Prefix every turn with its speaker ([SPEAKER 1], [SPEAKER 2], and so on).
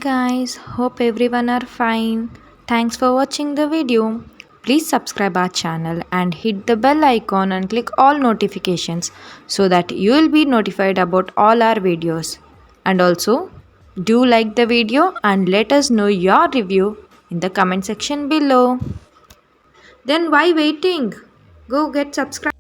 [SPEAKER 1] guys, hope everyone are fine. Thanks for watching the video. Please subscribe our channel and hit the bell icon and click all notifications so that you will be notified about all our videos. And also, do like the video and let us know your review in the comment section below. Then why waiting? Go get subscribed.